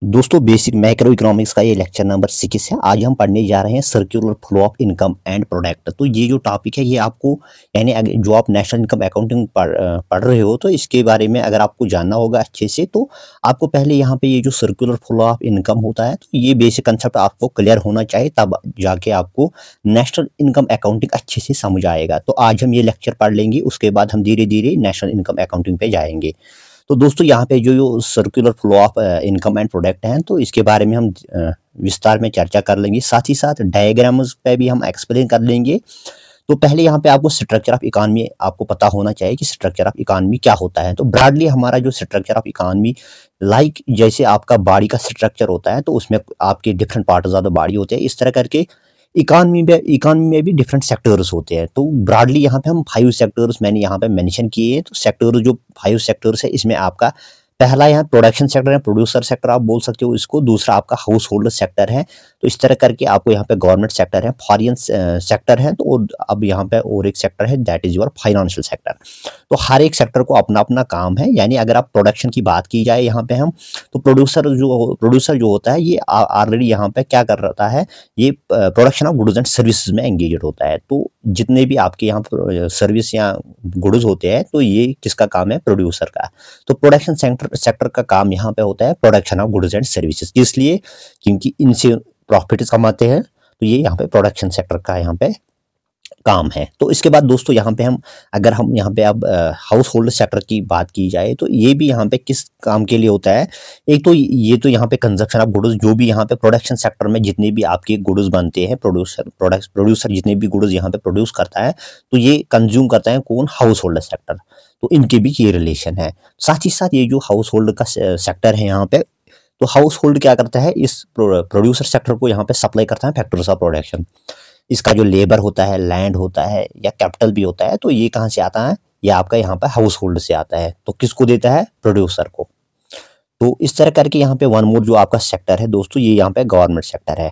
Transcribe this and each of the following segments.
दोस्तों basic macro economics का ये लेक्चर नंबर 6 है। आज हम पढ़ने जा रहे हैं circular flow of income and product. तो ये जो टॉपिक है ये आपको यानी जो आप नेशनल इनकम अकाउंटिंग पढ़ रहे हो तो इसके बारे में अगर आपको जानना होगा अच्छे से तो आपको पहले यहाँ पे ये जो सर्कुलर फ्लो ऑफ इनकम होता है तो ये बेसिक कंसेप्ट आपको क्लियर होना चाहिए, तब जाके आपको नेशनल इनकम अकाउंटिंग अच्छे से समझ आएगा। तो आज हम ये लेक्चर पढ़ लेंगे, उसके बाद हम धीरे धीरे नेशनल इनकम अकाउंटिंग पे जाएंगे। तो दोस्तों यहाँ पे जो circular flow of income and product हैं तो इसके बारे में हम विस्तार में चर्चा कर लेंगे, साथ ही साथ डायग्राम्स पे भी हम एक्सप्लेन कर लेंगे। तो पहले यहाँ पे आपको स्ट्रक्चर ऑफ इकोनॉमी आपको पता होना चाहिए कि स्ट्रक्चर ऑफ इकोनॉमी क्या होता है। तो ब्रॉडली हमारा जो स्ट्रक्चर ऑफ इकोनॉमी लाइक जैसे आपका बॉडी का स्ट्रक्चर होता है तो उसमें आपके different parts of the body होते हैं, इस तरह करके इकोनॉमी में भी डिफरेंट सेक्टर्स होते हैं। तो ब्रॉडली यहाँ पे हम 5 सेक्टर्स मैंने यहाँ पे मेंशन किए हैं। तो सेक्टर जो 5 सेक्टर्स है इसमें आपका पहला यहाँ प्रोडक्शन सेक्टर है, प्रोड्यूसर सेक्टर आप बोल सकते हो इसको। दूसरा आपका हाउस होल्ड सेक्टर है। तो इस तरह करके आपको यहाँ पे गवर्नमेंट सेक्टर है, फॉरेन सेक्टर है। तो अब यहाँ पे और एक सेक्टर है that is your financial sector. तो हर एक सेक्टर को अपना अपना काम है। यानी अगर आप प्रोडक्शन की बात की जाए यहाँ पे हम तो प्रोड्यूसर जो होता है ये ऑलरेडी यहाँ पे क्या कर रहा है, ये production of goods and services में एंगेज होता है। तो जितने भी आपके यहाँ पर सर्विस या गुड्स होते हैं तो ये किसका काम है, प्रोड्यूसर का। तो प्रोडक्शन सेक्टर का काम यहाँ पे होता है production of goods and services, इसलिए क्योंकि इनसे प्रॉफिट कमाते हैं। तो ये यहाँ पे प्रोडक्शन सेक्टर का यहाँ पे काम है। तो इसके बाद दोस्तों यहाँ पे अगर हम यहाँ पे अब हाउस होल्ड सेक्टर की बात की जाए तो ये भी यहाँ पे किस काम के लिए होता है। एक तो ये तो यहाँ पे कंजप्शन ऑफ गुड्स, जो भी यहाँ पे प्रोडक्शन सेक्टर में जितने भी आपके गुड्स बनते हैं, प्रोड्यूसर जितने भी गुड्स यहाँ पे प्रोड्यूस करता है तो ये कंज्यूम करता है कौन, हाउस होल्ड सेक्टर। तो इनके बीच ये रिलेशन है। साथ ही साथ ये जो हाउस होल्ड का सेक्टर है यहाँ पे, तो हाउस होल्ड क्या करता है, इस प्रोड्यूसर सेक्टर को यहाँ पे सप्लाई करता है फैक्टर्स ऑफ प्रोडक्शन। इसका जो लेबर होता है, लैंड होता है या कैपिटल भी होता है, तो ये कहाँ से आता है, ये आपका यहाँ पे हाउस होल्ड से आता है। तो किसको देता है, प्रोड्यूसर को। तो इस तरह करके यहाँ पे वन मोर जो आपका सेक्टर है दोस्तों, ये यहाँ पे गवर्नमेंट सेक्टर है।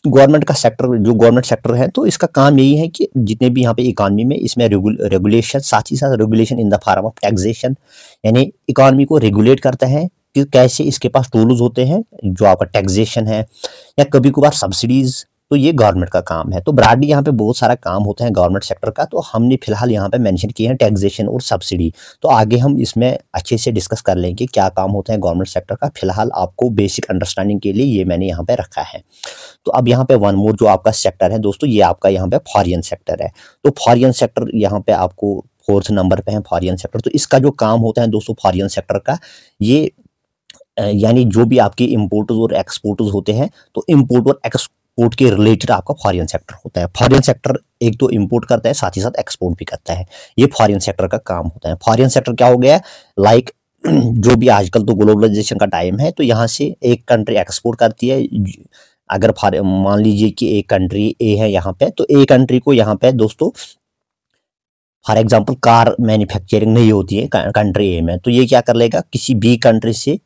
गवर्नमेंट का सेक्टर जो गवर्नमेंट सेक्टर है तो इसका काम यही है कि जितने भी यहाँ पे इकोनॉमी में इसमें रेगुलेशन, साथ ही साथ regulation in the form of taxation, यानी इकोनॉमी को रेगुलेट करता है कि कैसे इसके पास टूल्स होते हैं जो आपका टैक्सेशन है या कभी कभार सब्सिडीज। तो ये गवर्नमेंट का काम है। तो ब्रॉडली यहाँ पे बहुत सारा काम होता है गवर्नमेंट सेक्टर का। तो हमने फिलहाल यहाँ पे मेंशन किए हैं टैक्सेशन और सब्सिडी। तो आगे हम इसमें अच्छे से डिस्कस कर लेंगे क्या काम होता है गवर्नमेंट सेक्टर का। फिलहाल आपको बेसिक अंडरस्टैंडिंग के लिए ये मैंने यहाँ पे रखा है। तो अब यहाँ पे वन मोर जो आपका सेक्टर है दोस्तों, ये आपका यहाँ पे फॉरेन सेक्टर है। तो फॉरेन सेक्टर यहाँ पे आपको 4th नंबर पे है फॉरेन सेक्टर। तो इसका जो काम होता है दोस्तों फॉरेन सेक्टर का, ये यानी जो भी आपके इम्पोर्टर्स और एक्सपोर्टर्स होते हैं तो इम्पोर्ट और एक्सपोर्ट के रिलेटेड आपका फॉरेन सेक्टर होता है। फॉरेन सेक्टर एक तो इंपोर्ट करता है, साथ ही साथ एक्सपोर्ट भी करता है। ये फॉरेन सेक्टर का काम होता है। फॉरेन सेक्टर क्या हो गया, लाइक जो भी आजकल तो ग्लोबलाइजेशन का टाइम है तो यहाँ से एक कंट्री एक्सपोर्ट करती है। अगर मान लीजिए कि एक कंट्री ए है यहाँ पे, तो ए कंट्री को यहाँ पे दोस्तों फॉर एग्जांपल कार मैन्युफैक्चरिंग नहीं होती है कंट्री ए में, तो ये क्या कर लेगा, किसी बी कंट्री से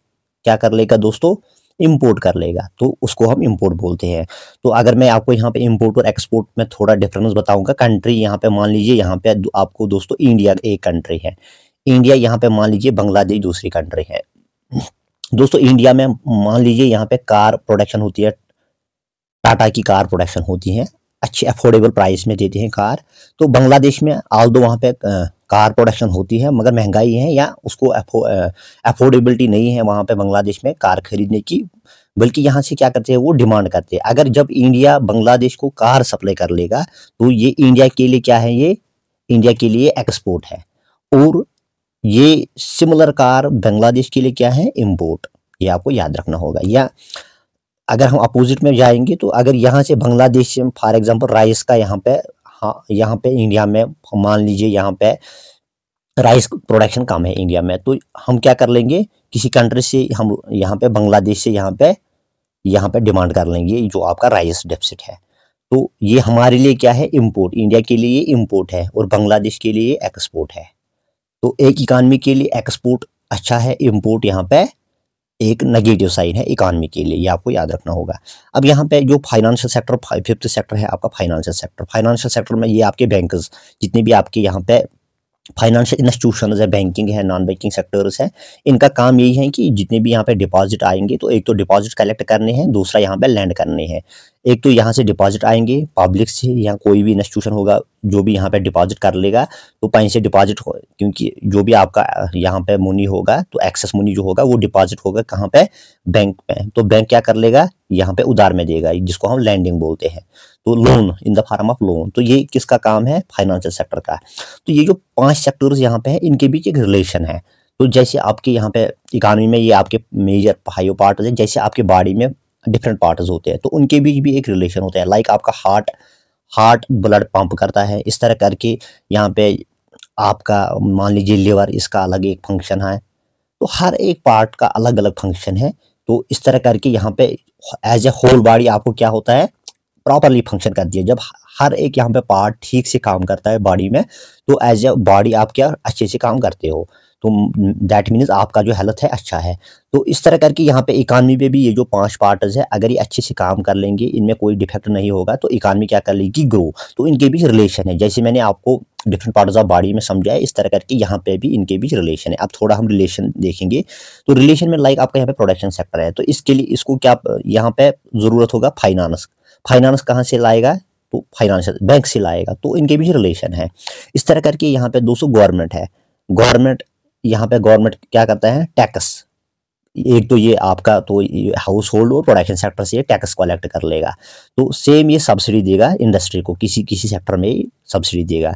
क्या कर लेगा दोस्तों, इंपोर्ट कर लेगा। तो उसको हम इंपोर्ट बोलते हैं। तो अगर मैं आपको यहाँ पे इंपोर्ट और एक्सपोर्ट में थोड़ा डिफरेंस बताऊंगा, कंट्री यहाँ पे मान लीजिए यहाँ पे आपको दोस्तों इंडिया एक कंट्री है, इंडिया यहाँ पे मान लीजिए बांग्लादेश दूसरी कंट्री है। दोस्तों इंडिया में मान लीजिए यहाँ पे कार प्रोडक्शन होती है, टाटा की कार प्रोडक्शन होती है, अच्छे अफोर्डेबल प्राइस में देते हैं कार। तो बांग्लादेश में ऑल्दो वहाँ पे कार प्रोडक्शन होती है मगर महंगाई है या उसको अफोर्डेबिलिटी नहीं है वहाँ पे बांग्लादेश में कार खरीदने की, बल्कि यहाँ से क्या करते हैं वो डिमांड करते हैं। अगर जब इंडिया बांग्लादेश को कार सप्लाई कर लेगा तो ये इंडिया के लिए क्या है, ये इंडिया के लिए एक्सपोर्ट है, और ये सिमिलर कार बांग्लादेश के लिए क्या है, इम्पोर्ट। ये आपको याद रखना होगा। या अगर हम अपोजिट में जाएंगे तो अगर यहाँ से बांग्लादेश से फॉर एग्जांपल राइस का यहाँ पे, हाँ यहाँ पे इंडिया में मान लीजिए यहाँ पे राइस प्रोडक्शन कम है इंडिया में, तो हम क्या कर लेंगे, किसी कंट्री से हम यहाँ पे बांग्लादेश से यहाँ पे डिमांड कर लेंगे जो आपका राइस डेफिसिट है। तो ये हमारे लिए क्या है, इम्पोर्ट। इंडिया के लिए इम्पोर्ट है और बांग्लादेश के लिए एक्सपोर्ट है। तो एक इकानमी के लिए एक्सपोर्ट अच्छा है, इम्पोर्ट यहाँ पे एक नेगेटिव साइन है इकोनॉमी के लिए, ये आपको याद रखना होगा। अब यहाँ पे जो फाइनेंशियल सेक्टर 5th सेक्टर है आपका फाइनेंशियल सेक्टर। फाइनेंशियल सेक्टर में ये आपके बैंकर्स जितने भी आपके यहाँ पे फाइनेंशियल इंस्टीट्यूशंस है, बैंकिंग है, नॉन बैंकिंग सेक्टर्स है, इनका काम यही है कि जितने भी यहाँ पे डिपॉजिट आएंगे तो एक तो डिपॉजिट कलेक्ट करने हैं, दूसरा यहाँ पे लैंड करने हैं। एक तो यहाँ से डिपॉजिट आएंगे पब्लिक से, या कोई भी इंस्टीट्यूशन होगा जो भी यहाँ पे डिपॉजिट कर लेगा तो पैसे डिपॉजिट हो, क्योंकि जो भी आपका यहाँ पे मनी होगा तो एक्सेस मनी जो होगा वो डिपॉजिट होगा कहाँ पे, बैंक पे। तो बैंक क्या कर लेगा, यहाँ पे उधार में देगा, जिसको हम लैंडिंग बोलते हैं, तो loan in the form of loan. तो ये किसका काम है, फाइनेंशियल सेक्टर का। तो ये जो 5 सेक्टर्स यहाँ पे है इनके बीच एक रिलेशन है। तो जैसे आपके यहाँ पे इकोनॉमी में ये आपके मेजर 5 पार्ट है, जैसे आपके बॉडी में डिफरेंट पार्ट्स होते हैं तो उनके बीच भी एक रिलेशन होता है। लाइक आपका हार्ट हार्ट ब्लड पंप करता है, इस तरह करके यहाँ पे आपका मान लीजिए लिवर, इसका अलग एक फंक्शन है। तो हर एक पार्ट का अलग अलग फंक्शन है। तो इस तरह करके यहाँ पे एज ए होल बॉडी आपको क्या होता है, प्रॉपरली फंक्शन करती है। जब हर एक यहाँ पे पार्ट ठीक से काम करता है बॉडी में तो एज ए बॉडी आप क्या अच्छे से काम करते हो, तो दैट मीन्स आपका जो हेल्थ है अच्छा है। तो इस तरह करके यहाँ पे इकानमी पे भी ये जो 5 पार्ट्स है अगर ये अच्छे से काम कर लेंगे, इनमें कोई डिफेक्ट नहीं होगा तो इकानमी क्या कर लेगी, ग्रो। तो इनके बीच रिलेशन है, जैसे मैंने आपको डिफरेंट पार्ट्स ऑफ बॉडी में समझा है, इस तरह करके यहाँ पे भी इनके बीच रिलेशन है। अब थोड़ा हम रिलेशन देखेंगे। तो रिलेशन में लाइक आपका यहाँ पे प्रोडक्शन सेक्टर है, तो इसके लिए इसको क्या यहाँ पे जरूरत होगा, फाइनेंस। फाइनेंस कहाँ से लाएगा, तो फाइनेंशियल बैंक से लाएगा, तो इनके बीच रिलेशन है। इस तरह करके यहाँ पे दोस्तों गवर्नमेंट है। गवर्नमेंट यहाँ पे गवर्नमेंट क्या करता है, टैक्स। एक तो ये आपका तो हाउस होल्ड और प्रोडक्शन सेक्टर से टैक्स कलेक्ट कर लेगा। तो सेम ये सब्सिडी देगा इंडस्ट्री को, किसी किसी सेक्टर में सब्सिडी देगा।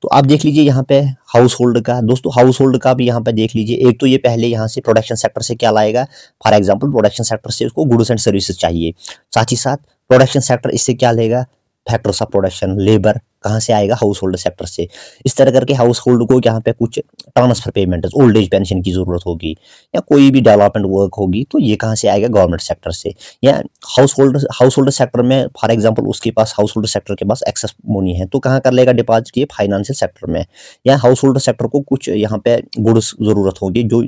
तो आप देख लीजिए यहाँ पे हाउस होल्ड का, दोस्तों हाउस होल्ड का भी यहाँ पे देख लीजिए। एक तो ये पहले यहाँ से प्रोडक्शन सेक्टर से क्या लाएगा, फॉर एग्जांपल प्रोडक्शन सेक्टर से उसको गुड्स एंड सर्विसेज चाहिए, साथ ही साथ प्रोडक्शन सेक्टर इससे क्या लेगा, फैक्टर्स ऑफ प्रोडक्शन, लेबर कहाँ से आएगा, हाउस होल्ड सेक्टर से। इस तरह करके हाउस होल्ड को यहाँ पे कुछ transfer payment, old age pension की जरूरत होगी या कोई भी डेवलपमेंट वर्क होगी तो ये कहाँ से आएगा, गवर्नमेंट सेक्टर से। या हाउस होल्ड सेक्टर में फॉर एग्जांपल उसके पास हाउस होल्ड सेक्टर के पास एक्सेस मनी है तो कहाँ कर लेगा डिपॉजिट, ये फाइनेंशियल सेक्टर में। या हाउस होल्ड सेक्टर को कुछ यहाँ पे गुड्स जरूरत होगी जो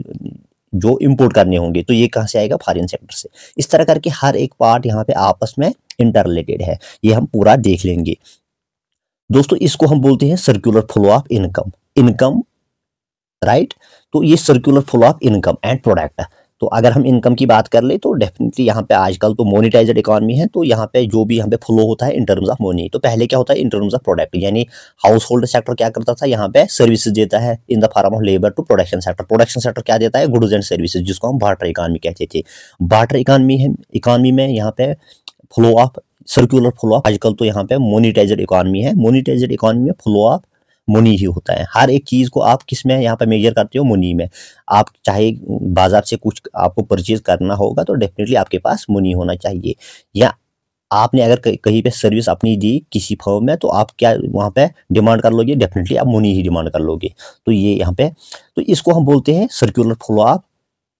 जो इंपोर्ट करने होंगे तो ये कहाँ से आएगा, फॉरेन सेक्टर से। इस तरह करके हर एक पार्ट यहाँ पे आपस में इंटर रिलेटेड है, ये हम पूरा देख लेंगे। दोस्तों इसको हम बोलते हैं circular flow of income, income right. तो ये circular flow of income and product. तो अगर हम इनकम की बात कर ले तो डेफिनेटली यहाँ पे आजकल तो मोनेटाइज्ड इकोनॉमी है, तो यहाँ पे जो भी यहाँ पे फ्लो होता है इन टर्म्स ऑफ मनी। तो पहले क्या होता है, इन टर्म्स ऑफ प्रोडक्ट, यानी हाउस होल्ड सेक्टर क्या करता था, यहाँ पे सर्विसेज देता है in the form of labour to production sector. Production sector क्या देता है, गुड्स एंड सर्विसेज, जिसको हम बार्टर इकोनॉमी कहते थे। बार्टर इकोनॉमी है, इकोनॉमी में यहाँ पे flow of circular flow of, आजकल तो यहाँ पे मोनेटाइज्ड इकोनॉमी है, मोनेटाइज्ड इकोनॉमी में फ्लो ऑफ मनी ही होता है। हर एक चीज को आप किस में यहाँ पे मेजर करते हो, मनी में। आप चाहे बाजार से कुछ आपको परचेज करना होगा तो डेफिनेटली आपके पास मनी होना चाहिए। या आपने अगर कहीं पे सर्विस अपनी दी किसी फर्म में तो आप क्या वहाँ पे डिमांड कर लोगे, डेफिनेटली आप मनी ही डिमांड कर लोगे। तो ये यहाँ पे, तो इसको हम बोलते हैं circular flow of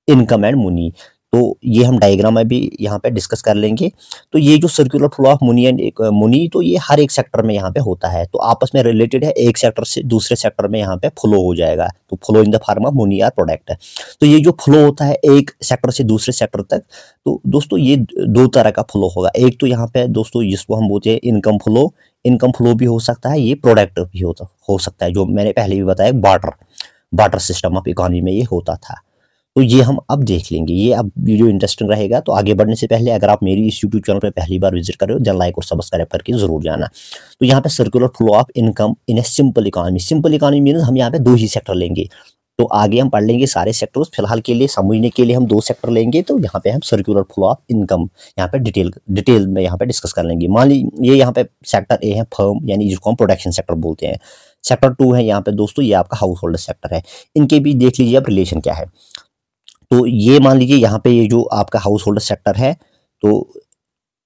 income and money. तो ये हम डायग्राम में भी यहाँ पे डिस्कस कर लेंगे। तो ये जो circular flow of money and money, तो ये हर एक सेक्टर में यहाँ पे होता है, तो आपस में रिलेटेड है, एक सेक्टर से दूसरे सेक्टर में यहाँ पे फ्लो हो जाएगा। तो flow in the form of money और प्रोडक्ट है। तो ये जो फ्लो होता है एक सेक्टर से दूसरे सेक्टर तक, तो दोस्तों ये 2 तरह का फ्लो होगा। एक तो यहाँ पे दोस्तों जिसको हम बोलते हैं इनकम फ्लो, इनकम फ्लो भी हो सकता है, ये प्रोडक्ट भी हो सकता है, जो मैंने पहले भी बताया बार्टर सिस्टम ऑफ इकोनॉमी में ये होता था। तो ये हम अब देख लेंगे। ये अब वीडियो इंटरेस्टिंग रहेगा। तो आगे बढ़ने से पहले अगर आप मेरी इस यूट्यूब चैनल पर पहली बार विजिट कर रहे हो, देन लाइक और सब्सक्राइब करके जरूर जाना। तो यहाँ पे circular flow of income in a simple economy. Simple economy means हम यहाँ पे 2 ही सेक्टर लेंगे। तो आगे हम पढ़ लेंगे सारे सेक्टर्स, फिलहाल के लिए समझने के लिए हम 2 सेक्टर लेंगे। तो यहाँ पे हम सर्कुलर फ्लो ऑफ इनकम यहाँ पे डिटेल में यहाँ पे डिस्कस कर लेंगे। मान लीजिए ये यहाँ पे सेक्टर ए है फर्म, यानी जिसको हम प्रोडक्शन सेक्टर बोलते हैं। सेक्टर 2 है यहाँ पे दोस्तों, ये आपका हाउस होल्ड सेक्टर है। इनके बीच देख लीजिए अब रिलेशन क्या है। तो ये मान लीजिए यहाँ पे ये जो आपका हाउस होल्ड सेक्टर है, तो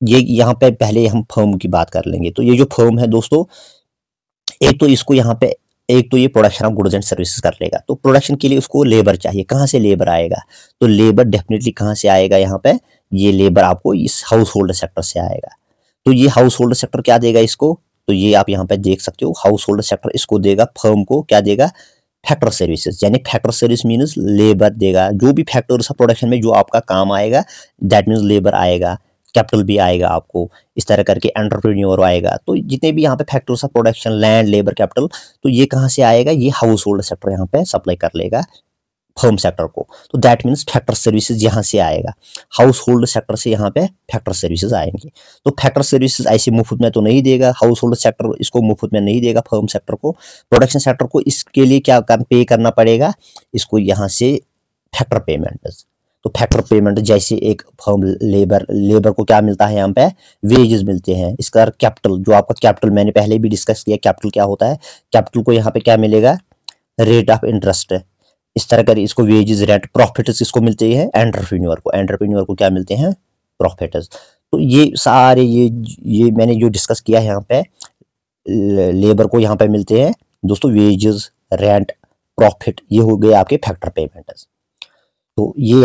ये यहाँ पे पहले हम फर्म की बात कर लेंगे। तो ये जो फर्म है दोस्तों, एक तो इसको यहाँ पे एक तो ये production of goods and services कर लेगा। तो प्रोडक्शन के लिए उसको लेबर चाहिए, कहाँ से लेबर आएगा, तो लेबर डेफिनेटली कहाँ से आएगा, यहाँ पे ये लेबर आपको इस हाउस होल्ड सेक्टर से आएगा। तो ये हाउस होल्ड सेक्टर क्या देगा इसको, तो ये आप यहाँ पे देख सकते हो, हाउस होल्ड सेक्टर इसको देगा, फर्म को क्या देगा, फैक्टर सर्विसेज। यानी फैक्टर सर्विस मीन्स लेबर देगा, जो भी फैक्टर्स प्रोडक्शन में जो आपका काम आएगा दैट मीन्स लेबर आएगा। कैपिटल भी आएगा आपको, इस तरह करके एंटरप्रेन्योर आएगा। तो जितने भी यहाँ पे factors of production, land, labour, capital, तो ये कहाँ से आएगा, ये हाउस होल्ड सेक्टर यहाँ पे सप्लाई कर लेगा फर्म सेक्टर को। तो दैट मीन्स फैक्टर सर्विसेज यहाँ से आएगा, हाउस होल्ड सेक्टर से यहाँ पे फैक्टर सर्विसेज आएंगे। तो फैक्टर सर्विसेज ऐसे मुफ्त में तो नहीं देगा हाउस होल्ड सेक्टर, इसको मुफ्त में नहीं देगा फर्म सेक्टर को। प्रोडक्शन सेक्टर को इसके लिए क्या पे करना पड़ेगा, इसको यहाँ से फैक्टर पेमेंट। तो फैक्टर पेमेंट जैसे एक फर्म लेबर को क्या मिलता है, यहाँ पे वेजेस मिलते हैं। इसका कैपिटल, जो आपका कैपिटल मैंने पहले भी डिस्कस किया, कैपिटल क्या होता है, कैपिटल को यहाँ पे क्या मिलेगा, रेट ऑफ इंटरेस्ट है। इस तरह कर इसको वेजेस, रेंट, प्रॉफिट्स इसको मिलते हैं एंटरप्रेन्योर को क्या मिलते हैं, प्रॉफिट्स। तो ये सारे ये मैंने जो डिस्कस किया है यहाँ पे, लेबर को यहाँ पे मिलते हैं दोस्तों वेजेस, रेंट, प्रॉफिट, ये हो गए आपके फैक्टर पेमेंट्स। तो ये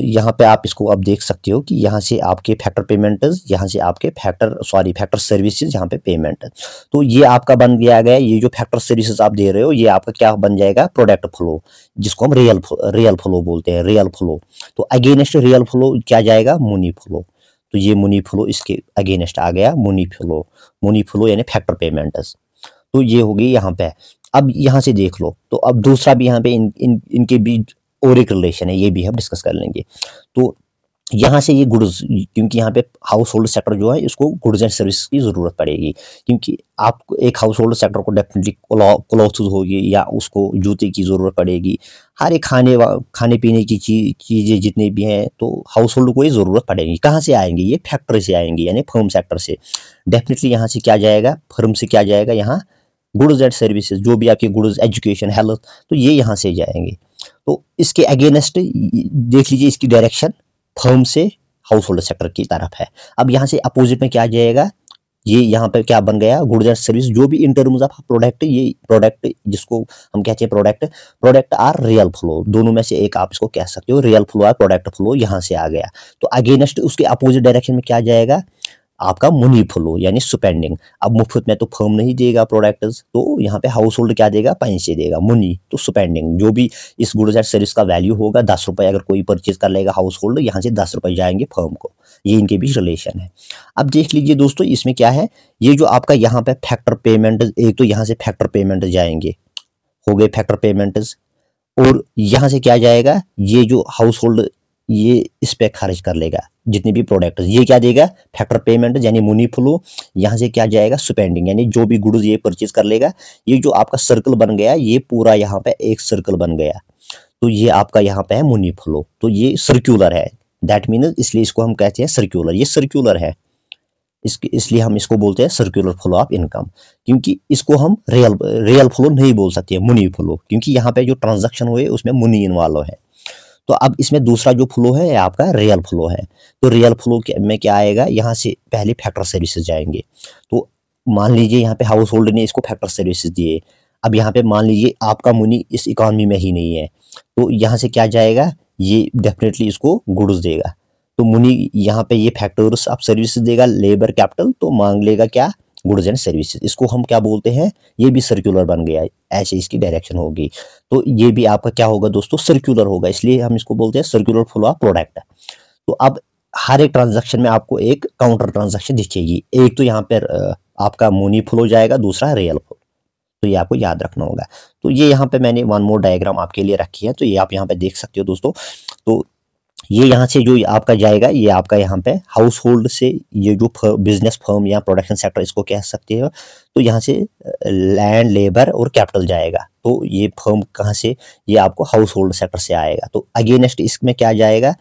यहाँ पे आप इसको अब देख सकते हो कि यहाँ से आपके फैक्टर पेमेंट्स, यहाँ से आपके फैक्टर सर्विसेज, यहाँ पे पेमेंट। तो ये आपका बन गया ये जो फैक्टर सर्विसेज आप दे रहे हो, ये आपका क्या बन जाएगा, प्रोडक्ट फ्लो, जिसको हम रियल फ्लो बोलते हैं, रियल फ्लो। तो अगेंस्ट रियल फ्लो क्या जाएगा, मनी फ्लो। तो ये मनी फ्लो इसके अगेंस्ट आ गया, मनी फ्लो यानी फैक्टर पेमेंट्स। तो ये होगी यहाँ पे। अब यहाँ से देख लो, तो अब दूसरा भी यहाँ पे इनके बीच और एक रिलेशन है, ये भी हम डिस्कस कर लेंगे। तो यहाँ से ये गुड्स, क्योंकि यहाँ पे हाउस होल्ड सेक्टर जो है, इसको गुड्स एंड सर्विस की ज़रूरत पड़ेगी, क्योंकि आपको एक हाउस होल्ड सेक्टर को डेफिनेटली क्लॉथ्स होगी या उसको जूते की ज़रूरत पड़ेगी, हर एक खाने पीने की चीज़ें जितनी भी हैं, तो हाउस होल्ड को ये ज़रूरत पड़ेगी। कहाँ से आएंगी, ये फैक्ट्री से आएंगी, यानी फर्म सेक्टर से। डेफिनेटली यहाँ से क्या जाएगा, फर्म से क्या जाएगा, यहाँ गुड्स एंड सर्विसेज, जो भी आपके गुड्स, एजुकेशन, हेल्थ, तो ये यहाँ से जाएंगे। तो इसके अगेंस्ट देख लीजिए, इसकी डायरेक्शन फर्म से हाउस होल्ड सेक्टर की तरफ है। अब यहाँ से अपोजिट में क्या जाएगा, ये यहाँ पे क्या बन गया, गुड्स एंड सर्विस, जो भी इन टर्म्स ऑफ प्रोडक्ट, ये प्रोडक्ट जिसको हम कहते हैं प्रोडक्ट आर रियल फ्लो, दोनों में से एक आप इसको कह सकते हो, रियल फ्लो और प्रोडक्ट फ्लो यहाँ से आ गया। तो अगेंस्ट उसके अपोजिट डायरेक्शन में क्या जाएगा, आपका मनी फ्लो यानी स्पेंडिंग। अब मुफ्त में तो फर्म नहीं देगा प्रोडक्ट्स, तो यहाँ पे हाउस होल्ड क्या देगा, पैसे देगा, मनी, तो स्पेंडिंग, जो भी इस गुड्स एंड सर्विस का वैल्यू होगा, 10 रुपये अगर कोई परचेज कर लेगा हाउस होल्ड, यहाँ से 10 रुपये जाएंगे फर्म को। ये इनके बीच रिलेशन है। अब देख लीजिए दोस्तों, इसमें क्या है, ये जो आपका यहाँ पे फैक्टर पेमेंट, एक तो यहाँ से फैक्टर पेमेंट जाएंगे, हो गए फैक्टर पेमेंट्स, और यहाँ से क्या जाएगा, ये जो हाउस होल्ड ये इस पे खर्च कर लेगा जितने भी प्रोडक्ट, ये क्या देगा, फैक्टर पेमेंट यानी मनी फ्लो। यहाँ से क्या जाएगा, स्पेंडिंग, यानी जो भी गुड्स ये परचेज कर लेगा। ये जो आपका सर्कल बन गया, ये पूरा यहाँ पे एक सर्कल बन गया, तो ये आपका यहाँ पे है मनी फ्लो। तो ये सर्क्यूलर है, दैट मीन्स इसलिए इसको हम कहते हैं सर्क्यूलर, ये सर्क्यूलर है, इसलिए हम इसको बोलते हैं सर्कुलर फ्लो ऑफ इनकम। क्योंकि इसको हम रियल फ्लो नहीं बोल सकते, मनी फ्लो, क्योंकि यहाँ पे जो ट्रांजैक्शन हुए उसमें मनी इन्वॉल्व है। तो अब इसमें दूसरा जो फ्लो है आपका रियल फ्लो है। तो रियल फ्लो में क्या आएगा, यहाँ से पहले फैक्टर सर्विसेज जाएंगे। तो मान लीजिए यहाँ पे हाउस होल्ड ने इसको फैक्टर सर्विसेज दिए, अब यहाँ पे मान लीजिए आपका मनी इस इकॉनमी में ही नहीं है, तो यहाँ से क्या जाएगा, ये डेफिनेटली इसको गुड्स देगा। तो मनी यहाँ पे ये फैक्टर्स ऑफ सर्विसेज देगा, लेबर, कैपिटल, तो मांग लेगा क्या, गुड्स एंड सर्विसेज। इसको हम क्या बोलते हैं, ये भी सर्कुलर बन गया, ऐसे इसकी डायरेक्शन होगी। तो ये भी आपका क्या होगा दोस्तों, सर्कुलर होगा, इसलिए हम इसको बोलते हैं सर्कुलर फ्लो ऑफ प्रोडक्ट। तो अब हर एक ट्रांजैक्शन में आपको एक काउंटर ट्रांजैक्शन दिखेगी, एक तो यहाँ पर आपका मनी फ्लो जाएगा, दूसरा रियल फ्लो, तो ये आपको याद रखना होगा। तो ये यहाँ पे मैंने वन मोर डायग्राम आपके लिए रखी है, तो ये आप यहाँ पे देख सकते हो दोस्तों। तो ये यहाँ से जो आपका जाएगा, ये आपका यहाँ पे हाउस होल्ड से, ये जो बिजनेस फर्म या प्रोडक्शन सेक्टर इसको कह सकते हो, तो यहाँ से लैंड, लेबर और कैपिटल जाएगा। तो ये फर्म कहाँ से, ये आपको हाउस होल्ड सेक्टर से आएगा। तो अगेंस्ट इसमें क्या जाएगा,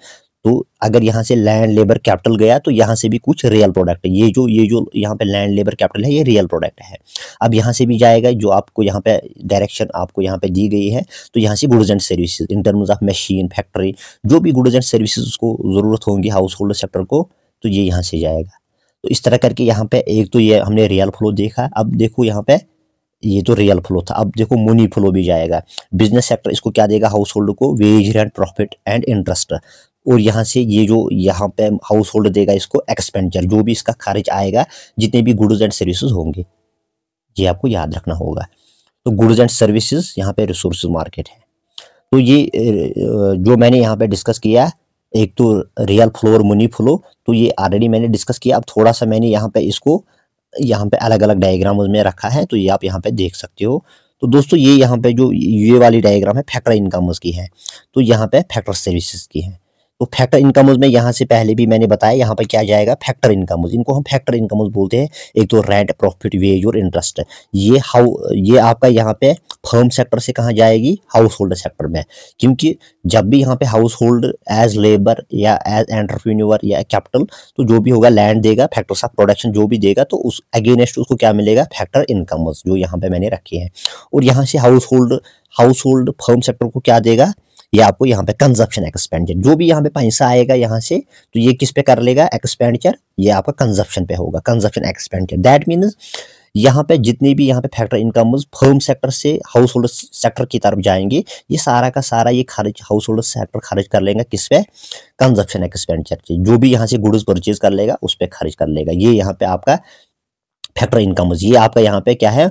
तो अगर यहाँ से लैंड, लेबर, कैपिटल गया, तो यहाँ से भी कुछ रियल प्रोडक्ट है, ये जो यहाँ पे लैंड, लेबर, कैपिटल है, ये रियल प्रोडक्ट है। अब यहाँ से भी जाएगा, जो आपको यहाँ पे डायरेक्शन आपको यहाँ पे दी गई है, तो यहाँ से goods and services in terms of machine, factory, जो भी गुड्स एंड सर्विसेज को ज़रूरत होंगी हाउस होल्ड सेक्टर को, तो ये यहाँ से जाएगा। तो इस तरह करके यहाँ पे एक तो ये हमने रियल फ्लो देखा। अब देखो यहाँ पे, ये तो रियल फ्लो था, अब देखो मनी फ्लो भी जाएगा। बिजनेस सेक्टर इसको क्या देगा, हाउस होल्ड को wage, rent, profit and interest, और यहाँ से ये जो यहाँ पे हाउस होल्ड देगा इसको एक्सपेंडिचर, जो भी इसका खर्च आएगा, जितने भी गुड्स एंड सर्विसेज होंगे, ये आपको याद रखना होगा। तो गुड्स एंड सर्विसेज यहाँ पे रिसोर्सेज मार्केट है। तो ये जो मैंने यहाँ पे डिस्कस किया, एक तो रियल फ्लो और मनी फ्लो, तो ये ऑलरेडी मैंने डिस्कस किया। अब थोड़ा सा मैंने यहाँ पे इसको यहाँ पे अलग-अलग डायग्राम उसमें रखा है, तो ये आप यहाँ पे देख सकते हो। तो दोस्तों ये यहाँ पे जो ये वाली डायग्राम है फैक्टर इनकम्स की है, तो यहाँ पे फैक्टर सर्विसेज की है। तो फैक्टर इनकम्स में यहाँ से पहले भी मैंने बताया, यहाँ पे क्या जाएगा फैक्टर इनकम्स, इनको हम फैक्टर इनकम्स बोलते हैं। एक तो रेंट, प्रॉफिट, वेज और इंटरेस्ट, ये आपका यहाँ पे फर्म सेक्टर से कहाँ जाएगी, हाउस होल्ड सेक्टर में। क्योंकि जब भी यहाँ पे हाउस होल्ड एज लेबर या एज एंटरप्रेन्योर या कैपिटल, तो जो भी होगा लैंड देगा, फैक्टर्स ऑफ प्रोडक्शन जो भी देगा, तो उस अगेंस्ट उसको क्या मिलेगा, फैक्टर इनकम्स, जो यहाँ पे मैंने रखे हैं। और यहाँ से हाउस होल्ड फर्म सेक्टर को क्या देगा, ये आपको यहाँ पे कंजप्शन एक्सपेंडिचर, जो भी यहाँ पे पैसा आएगा यहाँ से, तो ये किस पे कर लेगा एक्सपेंडिचर, ये आपका कंजप्शन पे होगा, कंजप्शन एक्सपेंडिचर। दैट मीन्स यहाँ पे जितने भी यहाँ पे फैक्टर इनकम फर्म सेक्टर से हाउस होल्ड सेक्टर की तरफ जाएंगे, ये सारा का सारा ये खर्च हाउस होल्ड सेक्टर खर्च कर लेगा किस पे, कंजप्शन एक्सपेंडिचर से। जो भी यहाँ से गुड्स परचेज कर लेगा उस पर खर्च कर लेगा। ये यहाँ पे आपका फैक्टर इनकम, ये आपका यहाँ पे क्या है,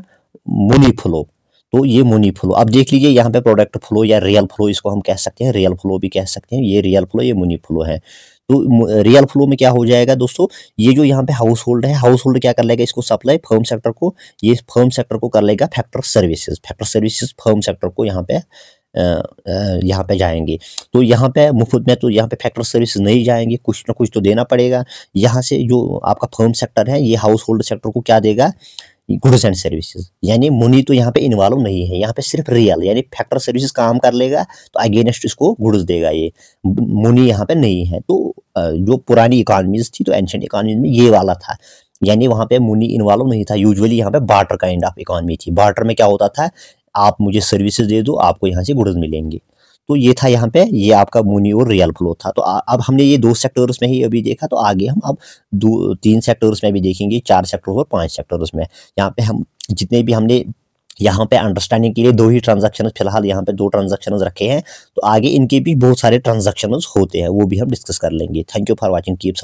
मनी फ्लो। तो ये मनी फ्लो, अब देख लीजिए यहाँ पे प्रोडक्ट फ्लो या रियल फ्लो इसको हम कह सकते हैं, रियल फ्लो भी कह सकते हैं। ये रियल फ्लो, ये मनी फ्लो है। तो रियल फ्लो में क्या हो जाएगा दोस्तों, ये जो यहाँ पे हाउस होल्ड है, हाउस होल्ड क्या कर लेगा, इसको सप्लाई फर्म सेक्टर को, ये फर्म सेक्टर को कर लेगा factor services, factor services firm sector को यहाँ पे जाएंगे। तो यहाँ पे मुफ्त में तो यहाँ पे फैक्टर सर्विस नहीं जाएंगे, कुछ ना कुछ तो देना पड़ेगा। यहाँ से जो आपका फर्म सेक्टर है, ये हाउस होल्ड सेक्टर को क्या देगा, गुड्स एंड सर्विसेज, यानी मनी तो यहाँ पे इन्वॉल्व नहीं है, यहाँ पे सिर्फ रियल यानी फैक्टर सर्विसेज काम कर लेगा, तो अगेंस्ट इसको गुड्स देगा, ये मनी यहाँ पे नहीं है। तो जो पुरानी इकोनॉमीज थी, तो एंशिएंट इकोनॉमीज में ये वाला था, यानी वहाँ पे मनी इन्वॉल्व नहीं था। यूजुअली यहाँ पे बार्टर काइंड ऑफ इकोनॉमी थी। बार्टर में क्या होता था, आप मुझे सर्विसेज दे दो, आपको यहाँ से गुड्स मिलेंगे। तो ये था यहाँ पे, ये आपका मनी और रियल फ्लो था। तो अब हमने ये 2 सेक्टर्स में ही अभी देखा, तो आगे हम अब 3 सेक्टर्स में भी देखेंगे, 4 सेक्टर्स और 5 सेक्टर्स में। यहाँ पे हम जितने भी हमने यहाँ पे अंडरस्टैंडिंग के लिए 2 ही ट्रांजैक्शन फिलहाल यहाँ पे 2 ट्रांजैक्शन रखे हैं, तो आगे इनके भी बहुत सारे ट्रांजैक्शन होते हैं, वो भी हम डिस्कस कर लेंगे। Thank you for watching, keep